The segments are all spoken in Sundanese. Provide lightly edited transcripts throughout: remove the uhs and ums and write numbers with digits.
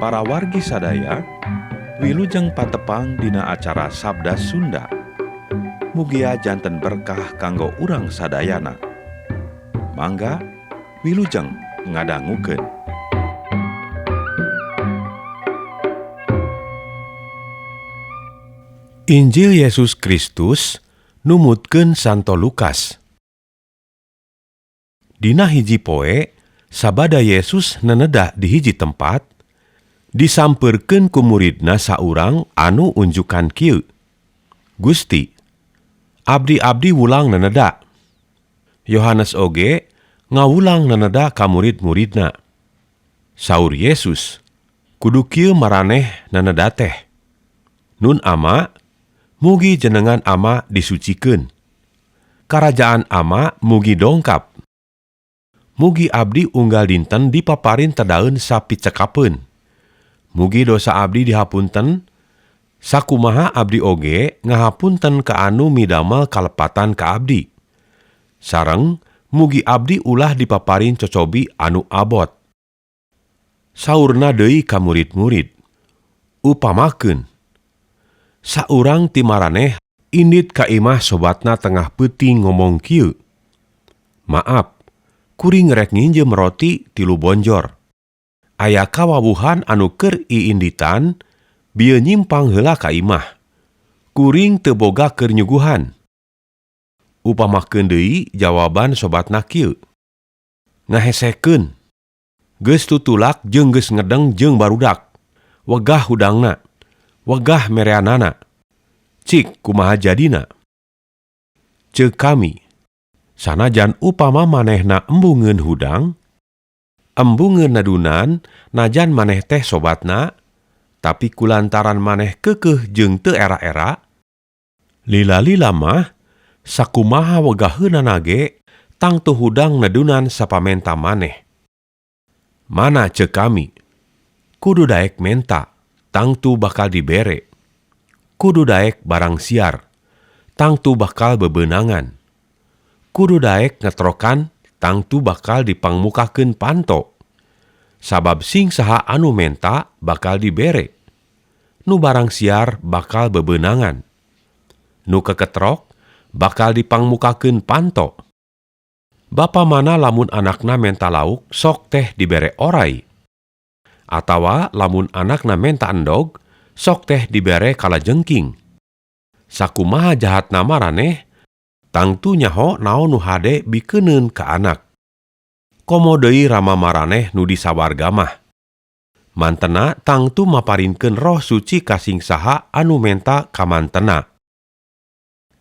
para wargi sadaya, wilujeng patepang dina acara Sabda Sunda. Mugia janten berkah kanggo urang sadayana. Mangga wilujeng ngadangukeun. Injil Yesus Kristus numutkeun Santo Lukas. Dina hiji poe, sabada Yesus nenedah di hiji tempat, disampeurkeun ku muridna saurang anu unjukan kieu. Gusti, abdi-abdi wulang nenedah. Yohanes oge ngawulang nenedah ka murid-muridna. Saur Yesus, kudu kieu maraneh nenedah teh. Nun ama, mugi jenengan ama disucikeun. Karajaan ama mugi dongkap. Mugi abdi unggal dinten dipaparin tedaeun sapicekapeun. Mugi dosa abdi dihapunten, sakumaha abdi oge ngahapunten ka anu midamel kalepatan ka abdi. Sareng mugi abdi ulah dipaparin cocobi anu abot. Saurna deui ka murid-murid, upamakeun, saurang ti maraneh indit ka imah sobatna tengah peuting ngomong kieu. Maaf, kuring rek nginjem roti 3 bonjor. Aya kawawuhan anu keur iinditan, bieu nyimpang heula ka imah. Kuring teu boga keur nyuguhan. Upamakeun deui jawaban sobatna kieu. Ngahesekeun. Geus tutulak jeung geus ngedeng jeung barudak. Wegah hudangna. Wegah mereanana. Cik kumaha jadina? Ceuk kami, sanajan upama manehna embungeun hudang, embungeun nadunan najan maneh teh sobatna, tapi kulantaran maneh keukeuh jeung teu era-era, lila-lila mah sakumaha wegaheunana ge tangtu hudang nadunan sapamenta maneh. Mana ceuk kami? Kudu daek menta, tangtu bakal dibere. Kudu daek barang siar, tangtu bakal bebeunangan. Kudu daek ngetrokan, tangtu bakal dipangmukakeun panto. Sabab sing saha anu menta bakal dibere. Nu barang siar bakal bebeunangan. Nu keketrok bakal dipangmukakeun panto. Bapa mana lamun anakna menta lauk sok teh dibere orai. Atawa lamun anakna menta endog sok teh dibere kalajengking. Sakumaha jahatna maraneh, tangtu nyaho naon nu hade bikeuneun ka anak. Komo deui rama maraneh nu di sawarga mah. Mantena tangtu maparinkeun Roh Suci ka sing saha anu menta ka mantena.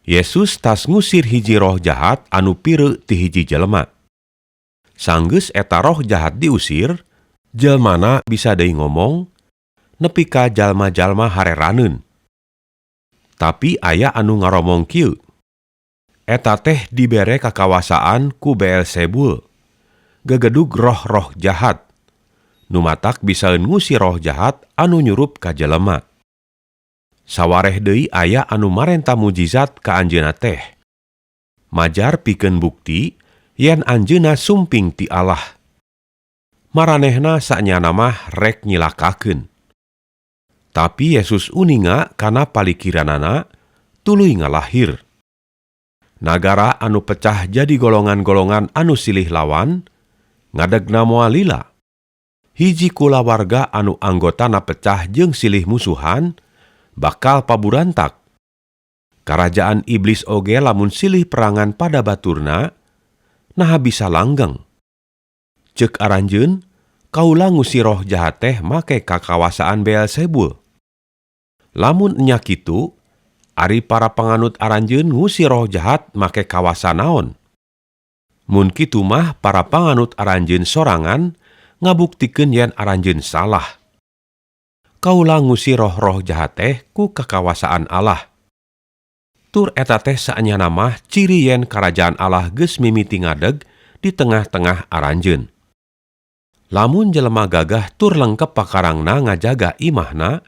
Yesus tas ngusir hiji roh jahat anu pireu ti hiji jelema. Sanggeus eta roh jahat diusir, jelmana bisa deui ngomong, nepi ka jalma-jalma hareraneun. Tapi aya anu ngaromong kieu. Eta teh dibere kakawasaan ku Beelzebul, gegedug roh-roh jahat. Nu matak bisaeun ngusir roh jahat anu nyurup ka jelema. Sawareh deui aya anu marenta mujizat ka anjeunna teh. Majar pikeun bukti yen anjeunna sumping ti Allah. Maranehna sanyana mah rek nyilakakeun. Tapi Yesus uninga kana palikiranana tuluy ngalahir. Nagara anu pecah jadi golongan-golongan anu silih lawan, ngadegna moal lila. Hiji kulawarga anu anggotana pecah jeung silih musuhan, bakal paburantak. Karajaan iblis oge lamun silih perangan pada baturna, naha bisa langgeng. Ceuk aranjeun, kaula ngusir roh jahat teh make kakawasaan Beelzebul. Lamun nya kitu, ari para panganut aranjeun ngusir roh jahat make kawasa naon? Mun kitu mah para panganut aranjeun sorangan ngabuktikeun yen aranjeun salah. Kaula ngusir roh-roh jahat teh ku kakawasaan Allah. Tur eta teh saanyana mah ciri yen karajaan Allah geus mimiti ngadeg di tengah-tengah aranjeun. Lamun jelema gagah tur lengkep pakarangna ngajaga imahna,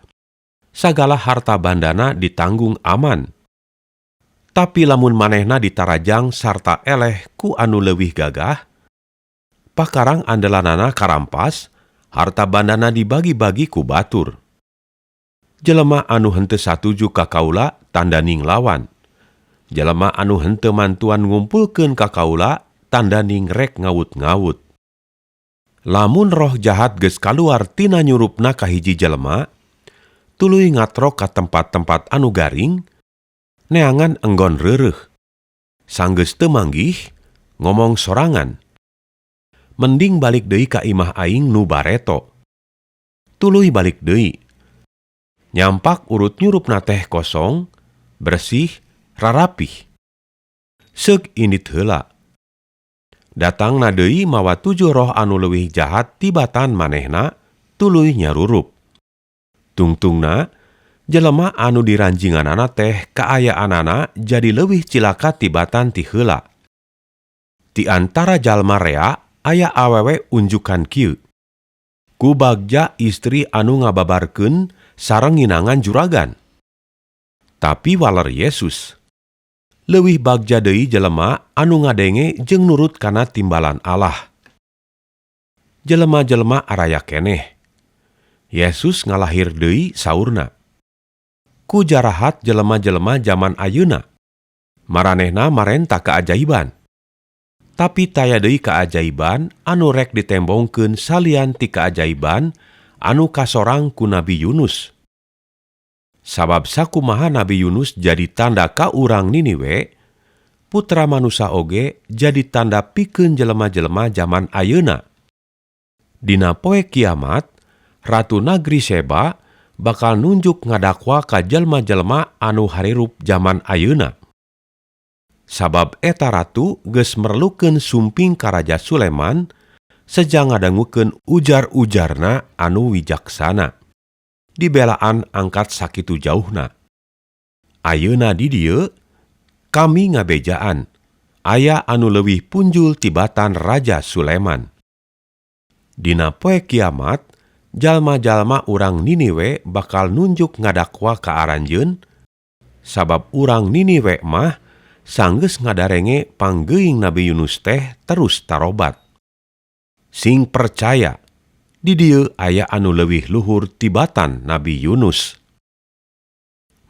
sagala harta bandana ditanggung aman. Tapi lamun manehna ditarajang sarta eleh ku anu leuwih gagah, pakarang andelanana karampas, harta bandana dibagi-bagi ku batur. Jelema anu henteu satuju ka kaula tandaning lawan. Jelema anu henteu mantuan ngumpulkeun ka kaula tandaning rek ngawut-ngawut. Lamun roh jahat geus kaluar tina nyurupna ka hiji jelema, tuluy ngatro ka tempat-tempat anu garing, neangan enggon reureuh. Sanggeus teu manggih, ngomong sorangan. Mending balik deui ka imah aing nu bareto. Tuluy balik deui. Nyampak urut nyurupna teh kosong, bersih, rarapih. Seug indit heula. Datangna deui mawa 7 roh anu leuwih jahat tibatan manehna, tuluy nyarurup. Tungtungna, jelema anu diranjinganana teh kaayaanana jadi leuwih cilaka tibatan ti heula. Ti antara jalma rea aya awewe unjukan kieu. Ku bagja istri anu ngababarkeun sareng nginangan juragan. Tapi waler Yesus, leuwih bagja deui jelema anu ngadenge jeung nurut kana timbalan Allah. Jelema-jelema araya keneh. Yesus ngalahir deui saurna. Ku jarahat jelema-jelema zaman ayeuna. Maranehna marenta keajaiban. Tapi taya deui keajaiban anu rek ditembongkeun salian ti keajaiban anu kasorang ku Nabi Yunus. Sabab sakumaha Nabi Yunus jadi tanda ka urang Niniwe, Putra Manusa oge jadi tanda pikeun jelema-jelema zaman ayeuna. Dina poe kiamat, Ratu Nagri Seba bakal nunjuk ngadakwa ka jelema-jelema anu harirup zaman ayeuna. Sabab eta ratu geus merlukeun sumping ka Raja Suleman sejang ngadangukeun ujar-ujarna anu wijaksana. Dibelaan angkat sakitu jauhna. Ayeuna di dieu, kami ngabejaan, aya anu leuwih punjul tibatan Raja Suleman. Dina poe kiamat, jalma-jalma urang Niniwe bakal nunjuk ngadakwa ka aranjeun, sabab urang Niniwe mah sanggeus ngadarenge panggeuing Nabi Yunus teh terus tarobat. Sing percaya, di dieu aya anu leuwih luhur tibatan Nabi Yunus.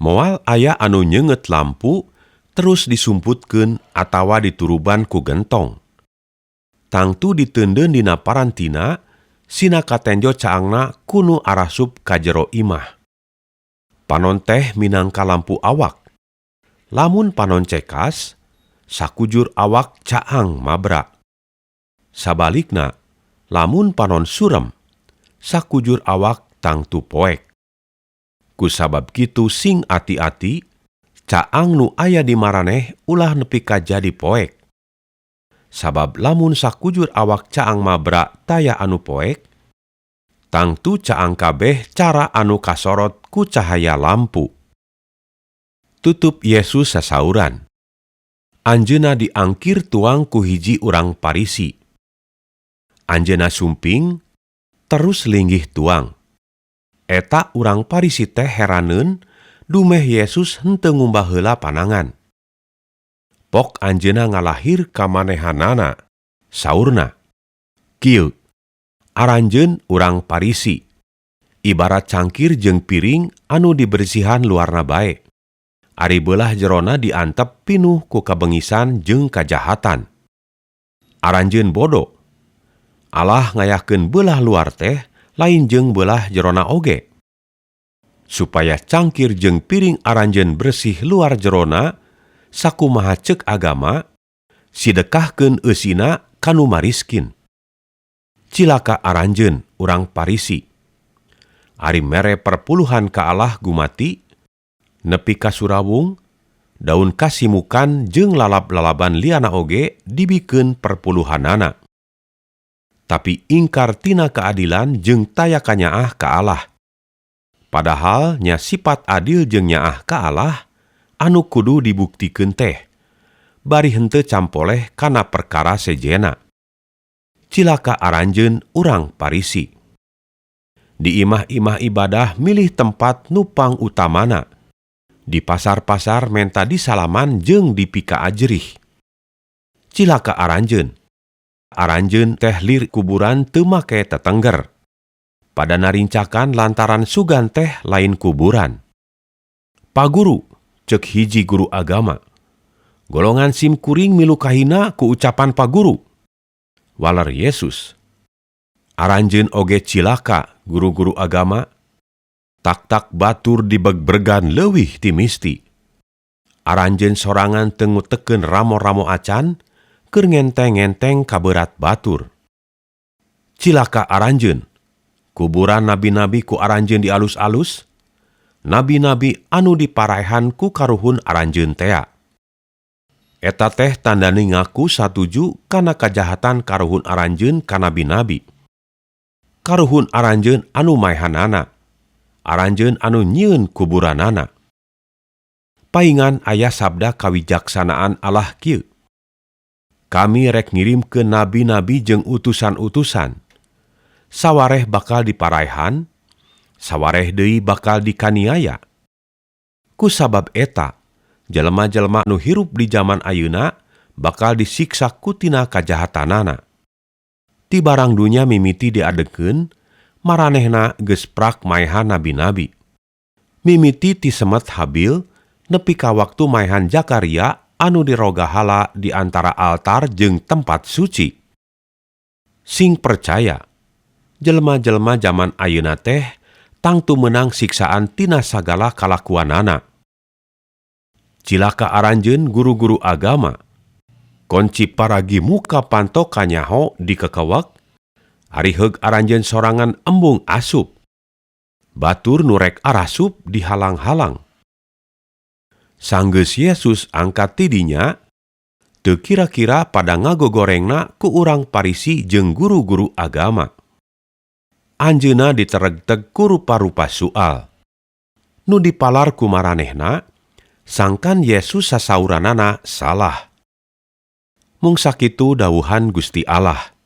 Moal aya anu nyeungeut lampu terus disumputkeun atawa dituruban ku gentong. Tangtu diteundeun dina parantina, sina katenjo caangna kunu arasup ka jero imah. Panon teh minangka lampu awak. Lamun panon cekas, sakujur awak caang mabra. Sabalikna, lamun panon surem, sakujur awak tangtu poek. Kusabab kitu sing ati-ati, caang nu aya di maraneh ulah nepi ka jadi poek. Sabab lamun sakujur awak caang mabra taya anu poek, tangtu caang kabeh cara anu kasorot ku cahaya lampu. Tutup Yesus sasauran. Anjeunna diangkir tuang ku hiji urang Parisi. Anjeunna sumping, terus linggih tuang. Eta urang Parisi teh heraneun, dumeh Yesus henteu ngumbah heula panangan. Pok anjeunna ngalahir ka manehanana, saurna. Kieu, aranjeun urang Parisi, ibarat cangkir jeung piring anu dibersihan luarna bae. Ari beulah jerona diantep pinuh ku kabengisan jeung kajahatan. Aranjeun bodo. Allah ngayahkeun beulah luar teh lain jeung beulah jerona oge. Supaya cangkir jeung piring aranjeun bersih luar jerona, sakumaha ceuk agama, sidekahkeun eusina kanu mariskin. Cilaka aranjeun urang Parisi. Ari mere perpuluhan ka Allah gumati, nepi ka surawung, daun kasimukan jeung lalab-lalaban liana oge dibikeun perpuluhanana. Tapi ingkar tina keadilan jeung taya kanyaah ka Allah. Padahal nya sifat adil jeung nyaah ka Allah, anu kudu dibuktikeun teh, bari henteu campoleh kana perkara sejena. Cilaka aranjeun urang Parisi. Di imah-imah ibadah milih tempat nupang utamana. Di pasar-pasar menta disalaman jeung dipika ajerih. Cilaka aranjeun. Aranjeun teh lir kuburan teu make tetengger. pada narincakan lantaran sugan teh lain kuburan. Paguru, cek hiji guru agama. Golongan sim kuring milu kahina ku ucapan paguru. Walar Yesus. Aranjeun oge cilaka guru-guru agama. Tak-tak batur dibeg-bergan leuwih ti misti. Aranjeun sorangan teu ngutekeun ramo-ramo acan, keur ngenteng-ngenteng kaberat batur. Cilaka aranjeun. Kuburan nabi-nabi ku aranjeun di alus-alus, nabi-nabi anu diparaehan ku karuhun aranjeun tea. Eta teh tandani ngaku satuju kana kajahatan karuhun aranjeun ka nabi-nabi. Karuhun aranjeun anu maehanana, aranjeun anu nyieun kuburanana. Paingan aya sabda kawijaksanaan Allah kieu. Kami rek ngirimkeun nabi-nabi jeung utusan-utusan. Sawareh bakal diparaehan, sawareh deui bakal dikaniaya. Ku sabab eta, jelema-jelema nu hirup di zaman ayeuna bakal disiksa ku tina kajahatanana. Ti barang dunya mimiti diadekeun, maranehna geus prak maehan nabi-nabi. Mimiti ti semet Habil nepi ka waktu maehan Zakaria anu diroga hala di antara altar jeung tempat suci. Sing percaya, jelema-jelema zaman ayeuna teh tangtu meunang siksaan tina sagala kalakuanana. Cilaka aranjeun guru-guru agama. Konci paragi muka panto kanyaho dikekewek, hariheug aranjeun sorangan embung asup. Batur nurek arasup dihalang-halang. Sanggeus Yesus angkat tidinya, teu kira-kira pada ngagogorengna ku urang Parisi jeung guru-guru agama. Anjeunna diteregteg ku rupa-rupa soal. Nu dipalar ku maranehna, sangkan Yesus sasauranana salah. Mung sakitu dawuhan Gusti Allah.